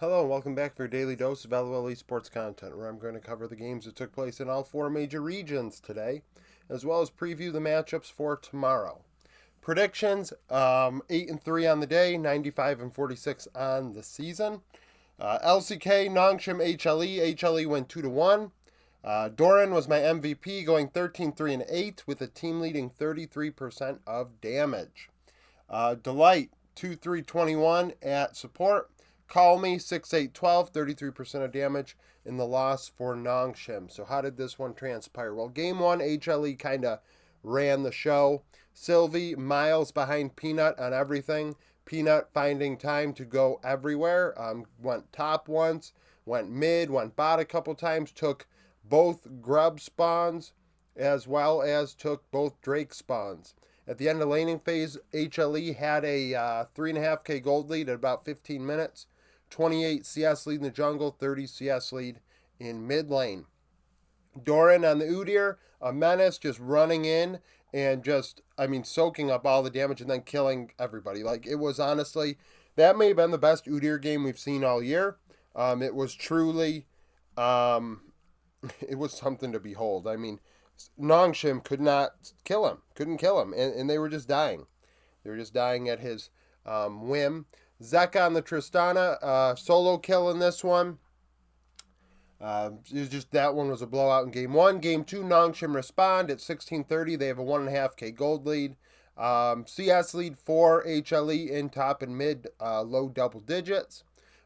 Hello and welcome back for your daily dose of LOL Esports content, where I'm going to cover the games that took place in all four major regions today, as well as preview the matchups for tomorrow. Predictions: 8-3 on the day, 95 and 46 on the season. LCK, Nongshim, HLE. HLE went 2-1. Doran was my MVP, going 13-3 and 8 with a team leading 33% of damage. Delight 2-3-21 at support. Call Me 6-8-12, 33% of damage in the loss for Nongshim. So how did this one transpire? Well, game one, HLE kind of ran the show. Sylvie miles behind Peanut on everything. Peanut finding time to go everywhere. Went top once, went mid, went bot a couple times, took both grub spawns as well as took both Drake spawns. At the end of the laning phase, HLE had a 3.5k gold lead at about 15 minutes. 28 CS lead in the jungle, 30 CS lead in mid lane. Doran on the Udyr, a menace, just running in and soaking up all the damage and then killing everybody. Like, it was honestly, that may have been the best Udyr game we've seen all year. It was truly, it was something to behold. I mean, Nongshim couldn't kill him, and they were just dying. They were just dying at his whim. Zeka on the Tristana, solo kill in this one. It was just that one was a blowout in game one. Game two, Nongshim respond at 16:30. They have a 1.5k gold lead. CS lead for HLE in top and mid, low double digits.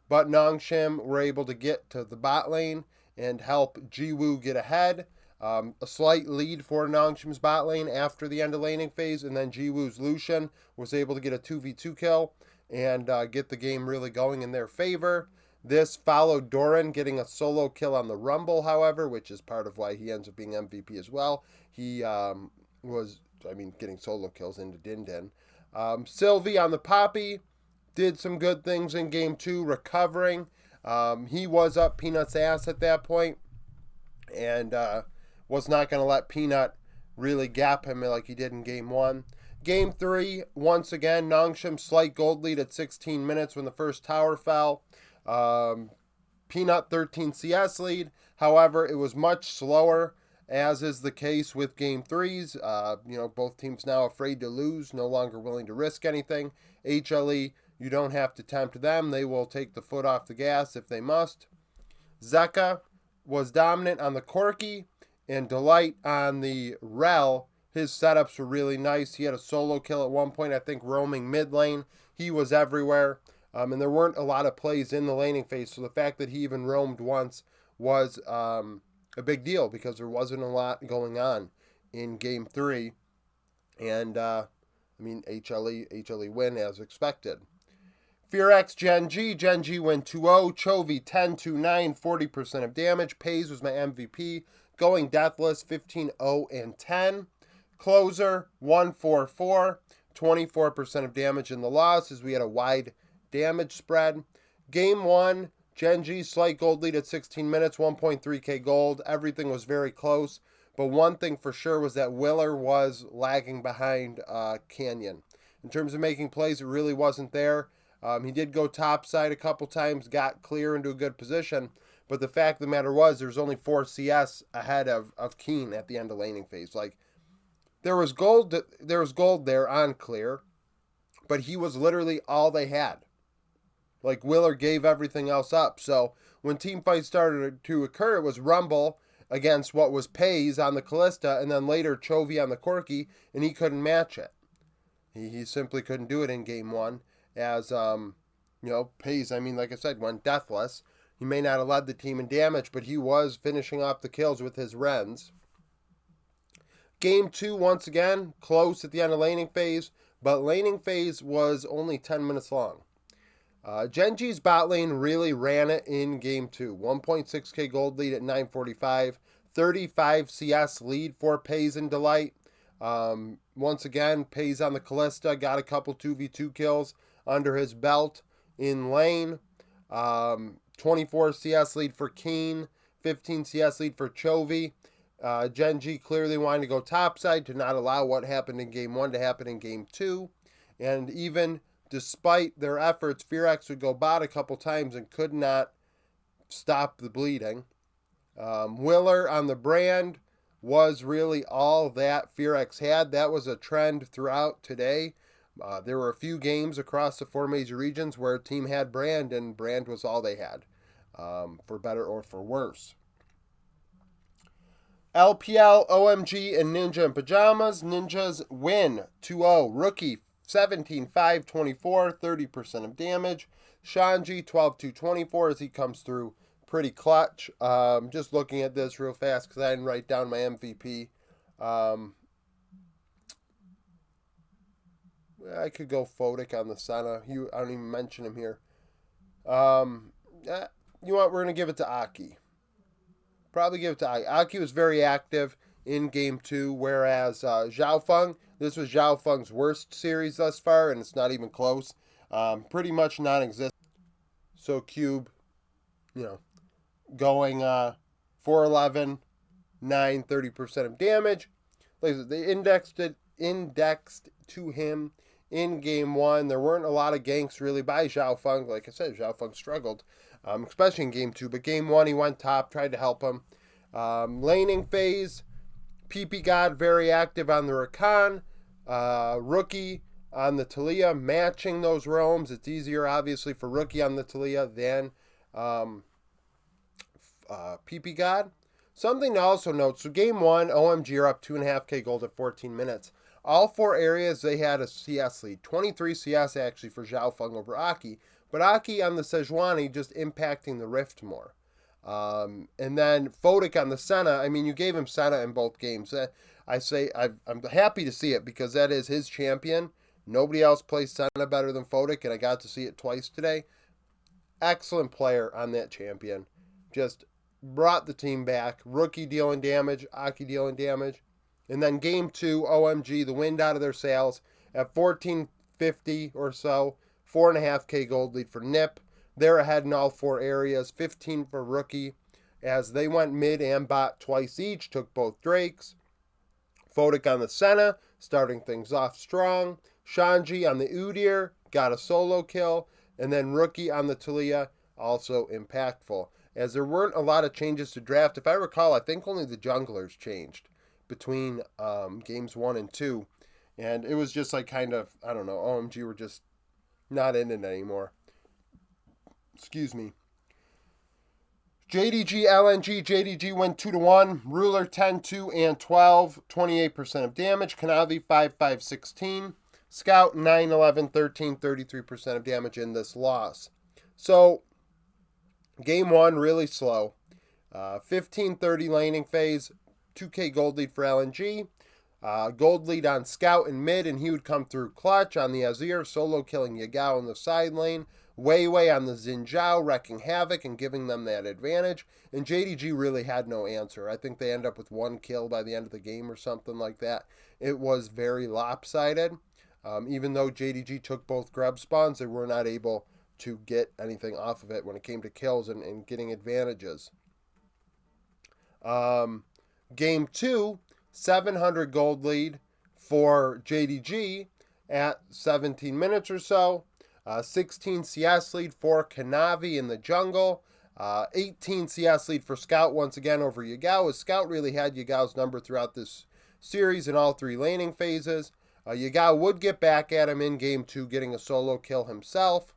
But Nongshim were able to get to the bot lane and help Jiwoo get ahead. A slight lead for Nongshim's bot lane after the end of laning phase, and then Jiwoo's Lucian was able to get a 2v2 kill and get the game really going in their favor. This followed Doran getting a solo kill on the Rumble, however, which is part of why he ends up being MVP as well. He getting solo kills into Din Din. Sylvie on the Poppy did some good things in game two, recovering. He was up Peanut's ass at that point and was not going to let Peanut really gap him like he did in game one. Game three, once again, Nongshim slight gold lead at 16 minutes when the first tower fell. Peanut 13 CS lead. However, it was much slower, as is the case with game threes. Both teams now afraid to lose, no longer willing to risk anything. HLE, you don't have to tempt them. They will take the foot off the gas if they must. Zeka was dominant on the Corki, and Delight on the Rel. His setups were really nice. He had a solo kill at one point, I think, roaming mid lane. He was everywhere. And there weren't a lot of plays in the laning phase, so the fact that he even roamed once was a big deal because there wasn't a lot going on in game three. And, HLE win as expected. FearX Gen G win 2-0. Chovy 10-9, 40% of damage. Pays was my MVP. Going deathless 15-0 and 10. Closer 1-4-4, 24% of damage in the loss as we had a wide damage spread. Game one, Genji slight gold lead at 16 minutes, 1.3k gold. Everything was very close, but one thing for sure was that Willer was lagging behind Canyon. In terms of making plays, it really wasn't there. He did go topside a couple times, got clear into a good position, but the fact of the matter was there was only 4 CS ahead of Keen at the end of laning phase. Like, there was gold there on clear, but he was literally all they had. Like, Willer gave everything else up. So when team fights started to occur, it was Rumble against what was Pays on the Callista, and then later Chovy on the Corki, and he couldn't match it. He simply couldn't do it in game one, as Pays, like I said, went deathless. He may not have led the team in damage, but he was finishing off the kills with his Rens. Game two, once again, close at the end of laning phase, but laning phase was only 10 minutes long. Genji's bot lane really ran it in game two. 1.6k gold lead at 9:45. 35 CS lead for Pays and Delight. Once again, Pays on the Callista, got a couple 2v2 kills under his belt in lane. 24 CS lead for Keen. 15 CS lead for Chovy. Genji clearly wanted to go topside to not allow what happened in game one to happen in game two. And even despite their efforts, Fearx would go bot a couple times and could not stop the bleeding. Willer on the brand was really all that Fearx had. That was a trend throughout today. There were a few games across the 4 major regions where a team had brand, and brand was all they had, for better or for worse. LPL, OMG, and Ninja in Pajamas. Ninjas win 2-0. Rookie 17-5-24, 30% of damage. Shanji 12-2-24 as he comes through pretty clutch. Just looking at this real fast because I didn't write down my MVP. I could go Fodic on the Senna. I don't even mention him here. You know what? We're going to give it to Aki. Probably give it to Aki. Aki was very active in Game 2, whereas Zhao Feng, this was Zhao Feng's worst series thus far, and it's not even close. Pretty much non-existent. So Cube, going 4-11, 9, 30% of damage. Like I said, they indexed to him in Game 1. There weren't a lot of ganks really by Zhao Feng. Like I said, Zhao Feng struggled, especially in Game 2. But Game 1, he went top, tried to help him. Laning phase, PP God very active on the Rakan. Rookie on the Talia, matching those roams. It's easier, obviously, for Rookie on the Talia than PP God. Something to also note, so Game 1, OMG are up 2.5k gold at 14 minutes. All 4 areas, they had a CS lead. 23 CS, actually, for Zhao Feng over Aki. But Aki on the Sejuani just impacting the Rift more. And then Fodic on the Senna. I mean, you gave him Senna in both games. I'm happy to see it because that is his champion. Nobody else plays Senna better than Fodic, and I got to see it twice today. Excellent player on that champion. Just brought the team back. Rookie dealing damage, Aki dealing damage. And then Game 2, OMG, the wind out of their sails at 1450 or so. 4.5k gold lead for Nip. They're ahead in all 4 areas. 15 for Rookie as they went mid and bot twice each. Took both Drakes. Fodic on the Senna, starting things off strong. Shanji on the Udyr, got a solo kill. And then Rookie on the Talia, also impactful. As there weren't a lot of changes to draft. If I recall, I think only the junglers changed between games 1 and 2. And it was just like kind of, I don't know, OMG were just not in it anymore. Excuse me. JDG, LNG, JDG went 2-1. Ruler 10-2 and 12, 28% of damage. Kanavi 5-5-16. Scout 9-11, 13, 33% of damage in this loss. So, Game 1, really slow. 15-30 laning phase, 2k gold lead for LNG. Gold lead on Scout and mid, and he would come through clutch on the Azir, solo killing Yagao in the side lane. Wei Wei on the Xin Zhao, wrecking havoc and giving them that advantage. And JDG really had no answer. I think they end up with 1 kill by the end of the game or something like that. It was very lopsided. Even though JDG took both grub spawns, they were not able to get anything off of it when it came to kills and getting advantages. Game 2, 700 gold lead for JDG at 17 minutes or so. 16 CS lead for Kanavi in the jungle. 18 CS lead for Scout once again over Yagao, as Scout really had Yagao's number throughout this series in all 3 laning phases. Yagao would get back at him in Game 2, getting a solo kill himself.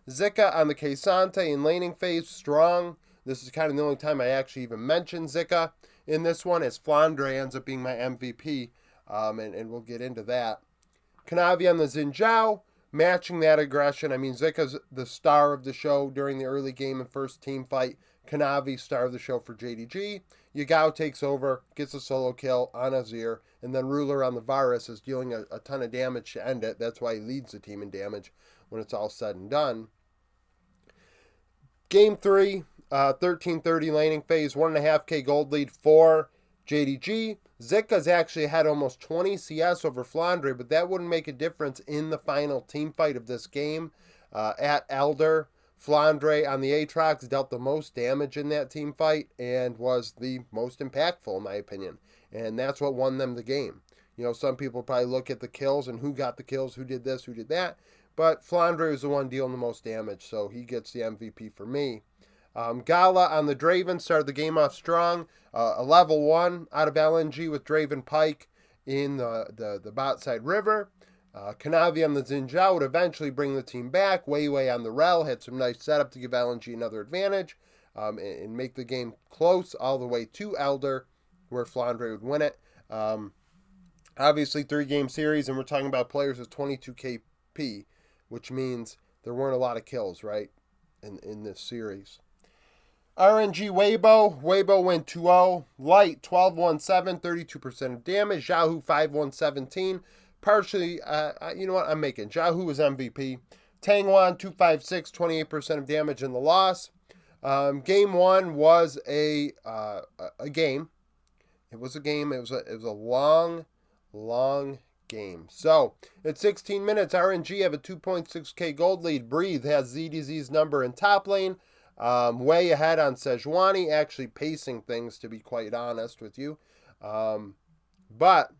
Zika on the K'Sante in laning phase, strong. This is kind of the only time I actually even mentioned Zika in this one, as Flandre ends up being my MVP, and we'll get into that. Kanavi on the Xin Zhao, matching that aggression. I mean, Zika's the star of the show during the early game and first team fight. Kanavi, star of the show for JDG. Yagao takes over, gets a solo kill on Azir, and then Ruler on the Varus is dealing a ton of damage to end it. That's why he leads the team in damage when it's all said and done. Game 3, 13-30 laning phase, 1.5k gold lead for JDG. Zika's actually had almost 20 CS over Flandre, but that wouldn't make a difference in the final team fight of this game. At Elder, Flandre on the Aatrox dealt the most damage in that team fight and was the most impactful, in my opinion. And that's what won them the game. You know, some people probably look at the kills and who got the kills, who did this, who did that. but Flandre was the one dealing the most damage, so he gets the MVP for me. Gala on the Draven started the game off strong. A level 1 out of LNG with Draven Pike in the bot side river. Kanavi on the Xin Zhao would eventually bring the team back. Wei on the Rel had some nice setup to give LNG another advantage and make the game close all the way to Elder, where Flandre would win it. Obviously, 3-game series, and we're talking about players with 22 KP, which means there weren't a lot of kills, right, in this series. RNG Weibo went 2-0. Light 12-1-7, 32% of damage. Xiaohu 5-1-17. Partially, you know what, I'm making. Xiaohu was MVP. Tangwan 2-5-6, 28% of damage in the loss. Game 1 was a game. It was a game. It was a long game. So, at 16 minutes, RNG have a 2.6k gold lead. Breathe has ZDZ's number in top lane. Way ahead on Sejuani, actually pacing things, to be quite honest with you. But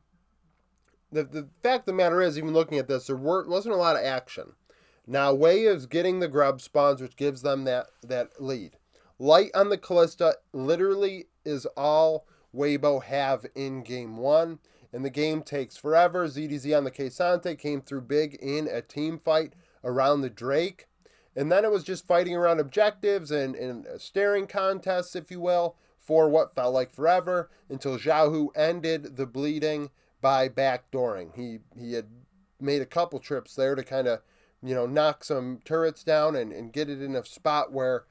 the fact of the matter is, even looking at this, there wasn't a lot of action. Now, Way is getting the grub spawns, which gives them that lead. Light on the Callista literally is all Weibo have in game 1, and the game takes forever. ZDZ on the K'Sante came through big in a team fight around the Drake. And then it was just fighting around objectives and staring contests, if you will, for what felt like forever, until Xiaohu ended the bleeding by backdooring. He had made a couple trips there to kind of, knock some turrets down and get it in a spot where,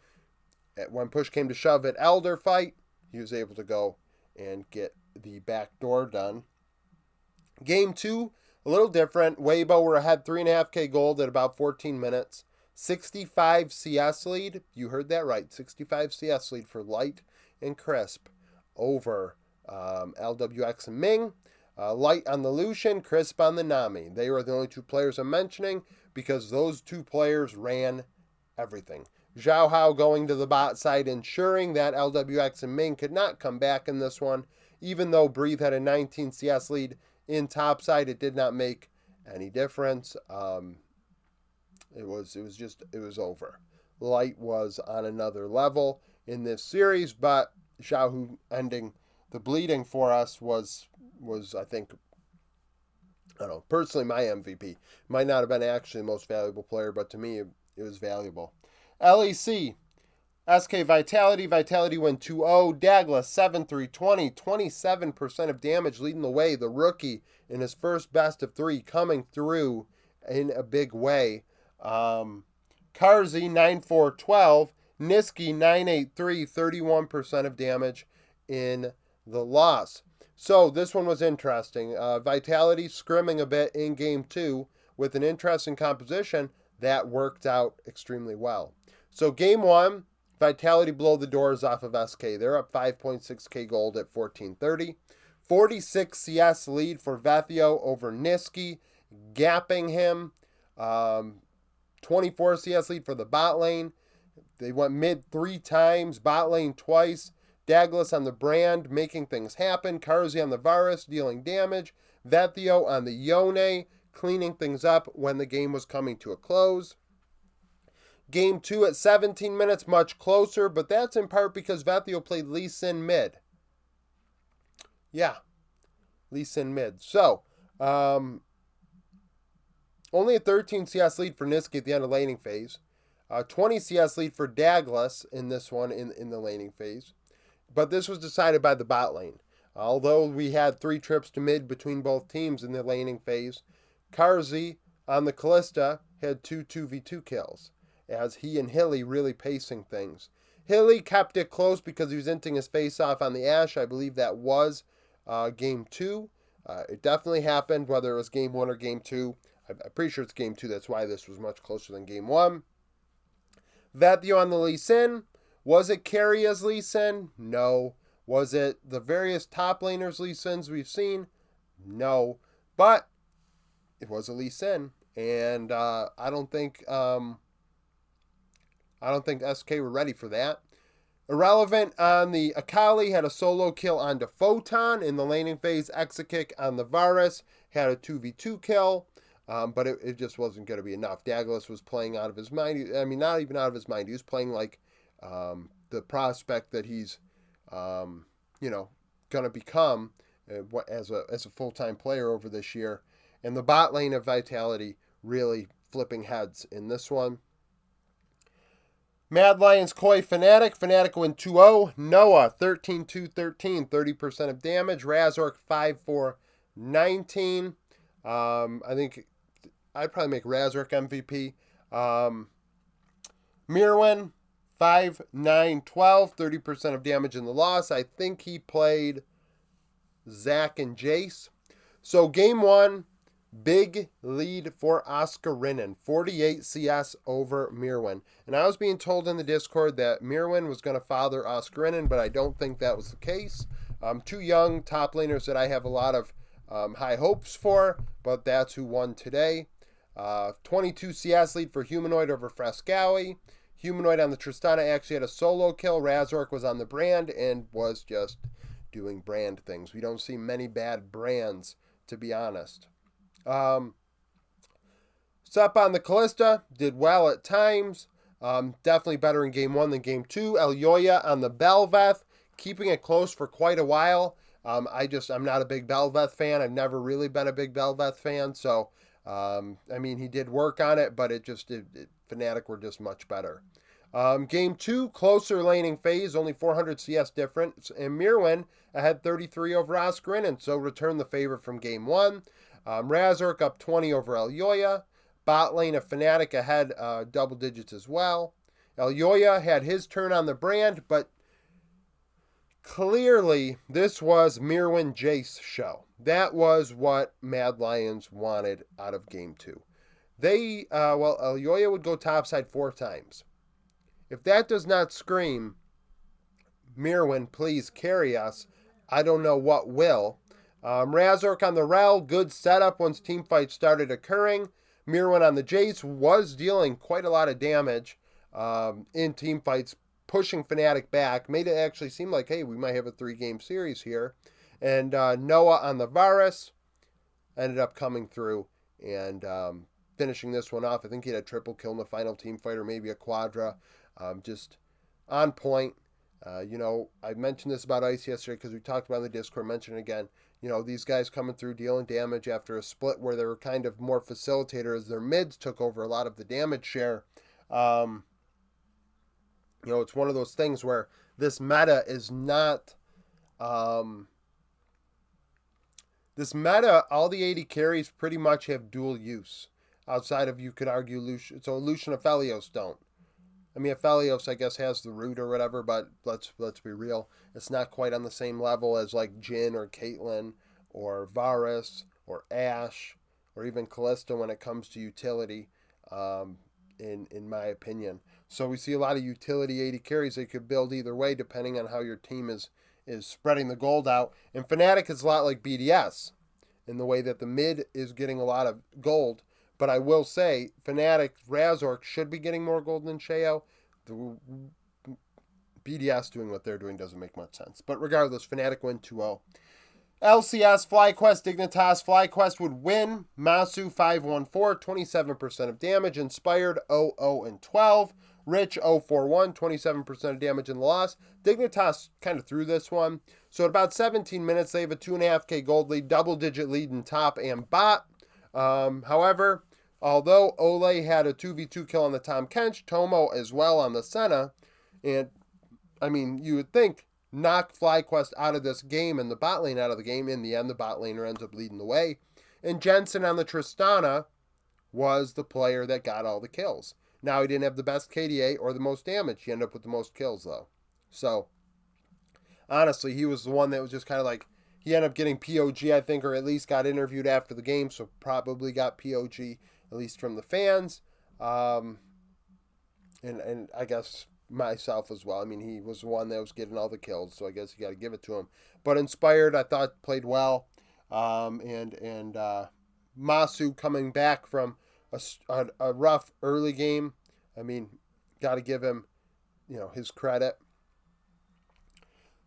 when push came to shove at Elder fight, he was able to go and get the backdoor done. Game 2, a little different. Weibo were ahead 3.5k gold at about 14 minutes. 65 CS lead. You heard that right. 65 CS lead for Light and Crisp over LWX and Ming. Light on the Lucian, Crisp on the Nami. They were the only 2 players I'm mentioning because those 2 players ran everything. Zhao Hao going to the bot side, ensuring that LWX and Ming could not come back in this one. Even though Breathe had a 19 CS lead in top side, it did not make any difference. It was over. Light was on another level in this series, but Xiaohu ending the bleeding for us was I think, I don't know, personally my MVP. Might not have been actually the most valuable player, but to me it was valuable. LEC, SK Vitality went 2-0. Douglas 7-3-20, 27% of damage, leading the way. The rookie in his first best of 3 coming through in a big way. Karzi 9-4-12, Niski 9-8-3, 31% of damage in the loss. So this one was interesting. Vitality scrimming a bit in game 2 with an interesting composition that worked out extremely well. So game 1, Vitality blow the doors off of SK. They're up 5.6k gold at 1430. 46 CS lead for Vethio over Niski, gapping him. 24 CS lead for the bot lane. They went mid 3 times, bot lane twice. Douglas on the Brand, making things happen. Karzi on the Varus, dealing damage. Vethio on the Yone, cleaning things up when the game was coming to a close. Game 2 at 17 minutes, much closer, but that's in part because Vethio played Lee Sin mid. Yeah, Lee Sin mid. So, only a 13 CS lead for Niski at the end of laning phase. 20 CS lead for Douglas in this one in the laning phase. But this was decided by the bot lane. Although we had 3 trips to mid between both teams in the laning phase, Karzi on the Callista had 2 2v2 kills, as he and Hilly really pacing things. Hilly kept it close because he was inting his face off on the Ashe. I believe that was game 2. It definitely happened, whether it was game 1 or game 2. I'm pretty sure it's game 2. That's why this was much closer than game 1. Vethio on the Lee Sin. Was it Carria's Lee Sin? No. Was it the various top laners Lee Sins we've seen? No. But it was a Lee Sin. And I don't think SK were ready for that. Irrelevant on the Akali had a solo kill onto Photon in the laning phase. Exakick on the Varus had a 2v2 kill. but it just wasn't going to be enough. Douglas was playing out of his mind. I mean, not even out of his mind. He was playing like the prospect that he's, going to become as a full-time player over this year. And the bot lane of Vitality really flipping heads in this one. Mad Lions, Koi, Fnatic. Fnatic win 2-0. Noah, 13-2-13, 30% of damage. Razork, 5-4-19. I think I'd probably make Razork MVP. Mirwin, 5-9-12, 30% of damage in the loss. I think he played Zach and Jace. So game one, big lead for Oscarinen, 48 CS over Mirwin. And I was being told in the Discord that Mirwin was going to father Oscarinen, but I don't think that was the case. Two young top laners that I have a lot of high hopes for, but that's who won today. 22 CS lead for Humanoid over Frascawi. Humanoid on the Tristana actually had a solo kill. Razork was on the brand and was just doing brand things. We don't see many bad brands, to be honest. Sup on the Callista, did well at times. Definitely better in game one than game two. Elyoya on the Belveth, keeping it close for quite a while. I'm not a big Belveth fan. I've never really been a big Belveth fan. So, he did work on it, but Fnatic were just much better. Game two, closer laning phase, only 400 CS difference, and Mirwin ahead 33 over Oscarinen, so return the favor from game one. Razork up 20 over Elyoya. Bot lane of Fnatic ahead double digits as well. Elyoya had his turn on the brand, but clearly this was Mirwin Jace show. That was what Mad Lions wanted out of game two. Elyoya would go topside 4 times. If that does not scream, Mirwin, please carry us, I don't know what will. Razork on the Rel, good setup once team fights started occurring. Mirwin on the Jace was dealing quite a lot of damage in team fights, pushing Fnatic back. Made it actually seem like, hey, we might have a 3-game series here. And Noah on the Varus ended up coming through and finishing this one off. I think he had a triple kill in the final team fight, or maybe a quadra. Just on point. I mentioned this about Ice yesterday because we talked about it in the Discord, mentioned it again. These guys coming through dealing damage after a split where they were kind of more facilitators. Their mids took over a lot of the damage share. It's one of those things where this meta is not... this meta, all the 80 carries pretty much have dual use. Outside of, you could argue, Lucian. So Lucian and Aphelios don't. Aphelios, I guess, has the root or whatever, but let's be real. It's not quite on the same level as like Jhin or Caitlyn or Varus or Ashe or even Callista when it comes to utility, in my opinion. So we see a lot of utility 80 carries they could build either way depending on how your team is spreading the gold out. And Fnatic is a lot like BDS in the way that the mid is getting a lot of gold. But I will say, Fnatic, Razork should be getting more gold than Sheo. The BDS doing what they're doing doesn't make much sense. But regardless, Fnatic win 2-0. LCS, FlyQuest, Dignitas. FlyQuest would win. Masu 5-1-4, 27% of damage. Inspired 0-0-12. Rich 0-4-1, 27% of damage in the loss. Dignitas kind of threw this one. So at about 17 minutes, they have a 2.5k gold lead, double-digit lead in top and bot. However, although Ole had a 2v2 kill on the Tahm Kench, Tomo as well on the Senna, and you would think knock FlyQuest out of this game and the bot lane out of the game. In the end, the bot laner ends up leading the way. And Jensen on the Tristana was the player that got all the kills. Now, he didn't have the best KDA or the most damage. He ended up with the most kills, though. So, honestly, he was the one that was just kind of like, he ended up getting POG, I think, or at least got interviewed after the game, so probably got POG, at least from the fans. And I guess myself as well. He was the one that was getting all the kills, so I guess you got to give it to him. But Inspired, I thought, played well. And Masu coming back from a rough early game. Got to give him, his credit.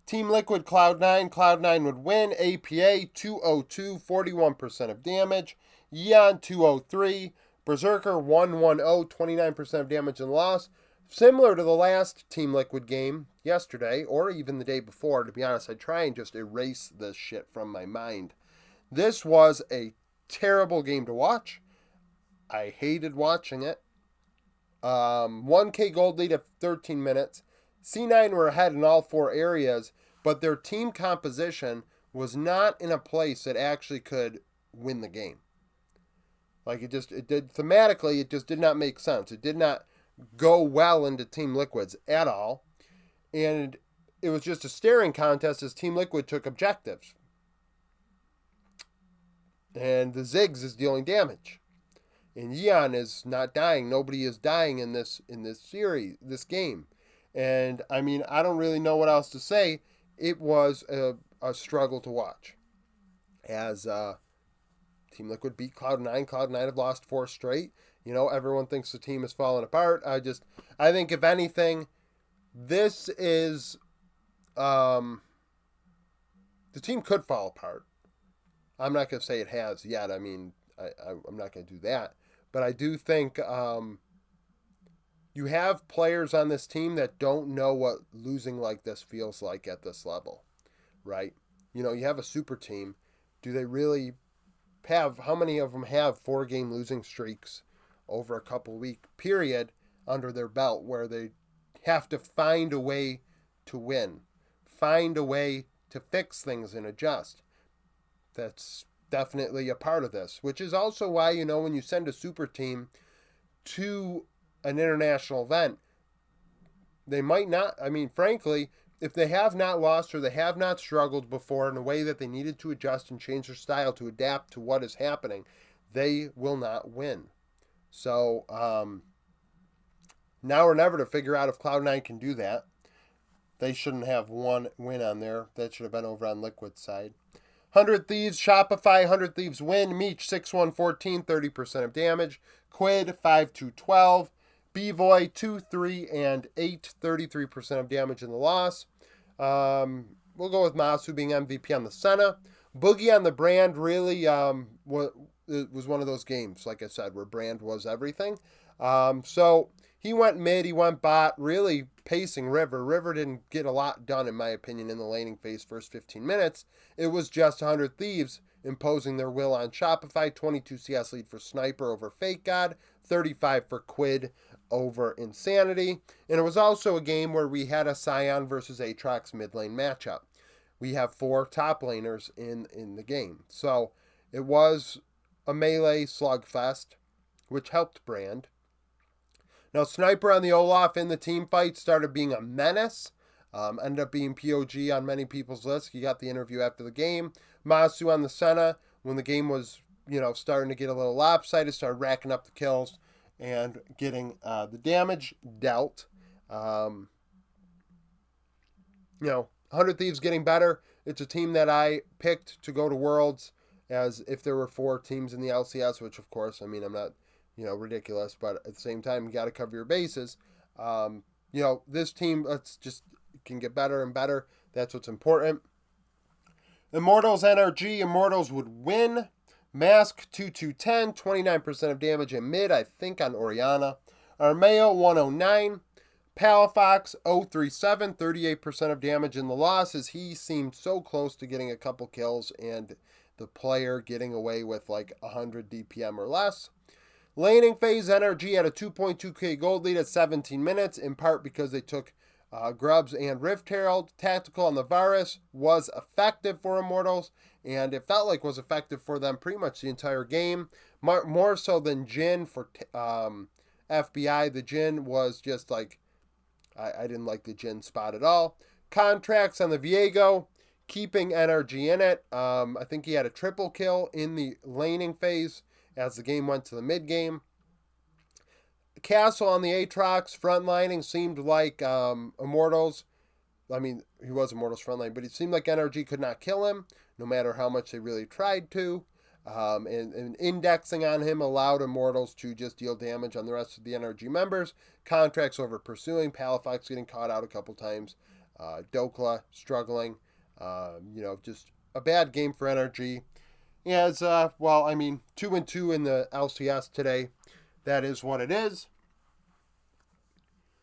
Team Liquid, Cloud9. Cloud9 would win. APA 202, 41% of damage. Yeon 203. Berserker 110, 29% of damage and loss. Similar to the last Team Liquid game yesterday, or even the day before, to be honest. I try and just erase this shit from my mind. This was a terrible game to watch. I hated watching it. 1K gold lead at 13 minutes. C9 were ahead in all 4 areas, but their team composition was not in a place that actually could win the game. Like it did thematically, it just did not make sense. It did not go well into Team Liquid's at all. And it was just a staring contest as Team Liquid took objectives. And the Ziggs is dealing damage. And Yeon is not dying. Nobody is dying in this series, this game. And I mean, I don't really know what else to say. It was a struggle to watch. As Team Liquid beat Cloud9. Cloud9 have lost 4 straight. You know, everyone thinks the team is falling apart. I think if anything, this is the team could fall apart. I'm not going to say it has yet. I mean, I'm not going to do that. But I do think you have players on this team that don't know what losing like this feels like at this level, right? You know, you have a super team. Do they really have, how many of them have 4-game losing streaks over a couple-week period under their belt where they have to find a way to win, find a way to fix things and adjust? That's definitely a part of this, which is also why, you know, when you send a super team to an international event, they might not, I mean, frankly, if they have not lost or they have not struggled before in a way that they needed to adjust and change their style to adapt to what is happening, they will not win. So, now or never to figure out if Cloud9 can do that. They shouldn't have one win on there. That should have been over on Liquid's side. 100 Thieves, Shopify, 100 Thieves win. Meech, 6-1-14, 30% of damage. Quid, 5-2-12. B-Voy, 2-3 and 8, 33% of damage in the loss. We'll go with Masu being MVP on the Senna. Boogie on the Brand really was one of those games, like I said, where Brand was everything. So he went mid, he went bot, really pacing River. River didn't get a lot done, in my opinion, in the laning phase first 15 minutes. It was just 100 Thieves imposing their will on Shopify. 22 CS lead for Sniper over Fake God. 35 for Quid over Insanity. And it was also a game where we had a Scion versus Aatrox mid lane matchup. We have 4 top laners in the game. So it was a melee slugfest, which helped Brand. Now, Sniper on the Olaf in the team fight started being a menace. Ended up being POG on many people's lists. He got the interview after the game. Masu on the Senna, when the game was, you know, starting to get a little lopsided, started racking up the kills and getting the damage dealt. You know, 100 Thieves getting better. It's a team that I picked to go to Worlds, as if there were 4 teams in the LCS, which, of course, I mean, I'm not, you know, ridiculous, but at the same time, you got to cover your bases. You know, this team, can get better and better. That's what's important. Immortals NRG. Immortals would win. Mask 2-2-10, 29% of damage in mid, I think, on Orianna. Armeo 109. Palafox 037, 38% of damage in the loss, as he seemed so close to getting a couple kills and the player getting away with like 100 DPM or less. Laning phase, NRG had a 2.2k gold lead at 17 minutes, in part because they took Grubs and Rift Herald. Tactical on the Varus was effective for Immortals, and it felt like was effective for them pretty much the entire game. More so than Jhin for FBI. The Jhin was just like, I didn't like the Jhin spot at all. Contracts on the Viego, keeping NRG in it. I think he had a triple kill in the laning phase as the game went to the mid game. Castle on the Aatrox frontlining seemed like Immortals. I mean, he was Immortals frontline, but it seemed like NRG could not kill him, no matter how much they really tried to. And indexing on him allowed Immortals to just deal damage on the rest of the NRG members. Contracts over pursuing. Palafox getting caught out a couple times. Dokla struggling. You know, just a bad game for NRG. As, 2-2 in the LCS today. That is what it is.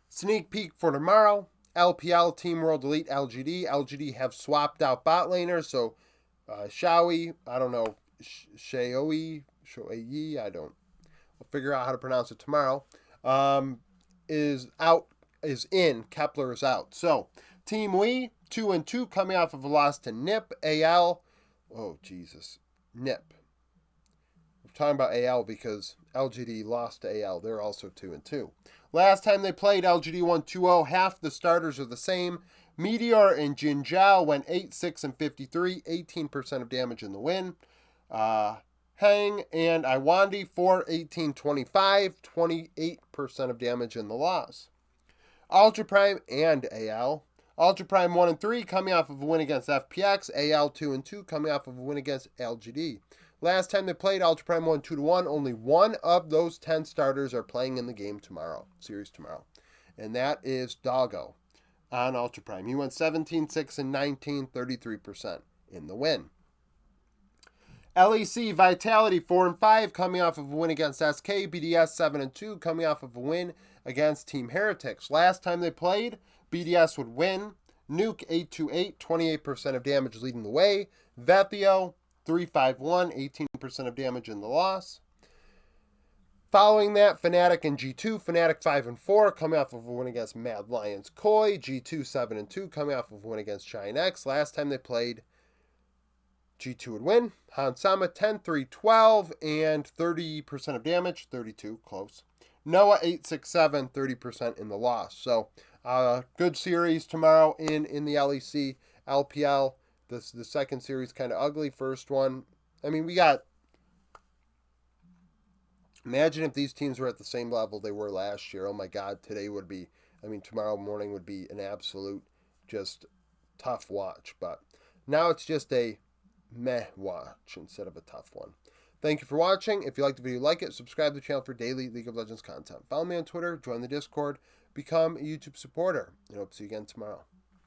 Sneak peek for tomorrow. LPL Team World Elite LGD. LGD have swapped out bot laners, so Shawi, I don't know, Shoei, I'll figure out how to pronounce it tomorrow, is in. Kepler is out. So, Team Wii, 2-2, coming off of a loss to NIP. AL, oh, Jesus, NIP. We're talking about AL because LGD lost to AL. They're also 2-2. Last time they played, LGD won 2-0. Half the starters are the same. Meteor and Jin Zhao went 8-6 and 53, 18% of damage in the win. Hang and Iwandi 4-18-25, 28% of damage in the loss. Ultra Prime and AL. Ultra Prime 1-3 coming off of a win against FPX. AL 2-2 coming off of a win against LGD. Last time they played, Ultra Prime won 2-1. Only one of those 10 starters are playing in the game tomorrow, series tomorrow. And that is Doggo on Ultra Prime. He went 17-6 and 19, 33% in the win. LEC Vitality 4-5 coming off of a win against SK. BDS 7-2 coming off of a win against Team Heretics. Last time they played, BDS would win. Nuke 8-8, 28% of damage leading the way. Vethio 3-5-1, 18% of damage in the loss. Following that, Fnatic and G2. Fnatic 5-4, coming off of a win against Mad Lions Koi. G2 7-2, coming off of a win against Giant X. Last time they played, G2 would win. Hansama 10-3-12 and 30% of damage, 32, close. Noah 8-6-7, 30% in the loss. So, good series tomorrow in the LEC, LPL. The second series kind of ugly. First one, imagine if these teams were at the same level they were last year. Oh my God, tomorrow morning would be an absolute just tough watch. But now it's just a meh watch instead of a tough one. Thank you for watching. If you liked the video, like it, subscribe to the channel for daily League of Legends content. Follow me on Twitter, join the Discord, become a YouTube supporter, and hope to see you again tomorrow.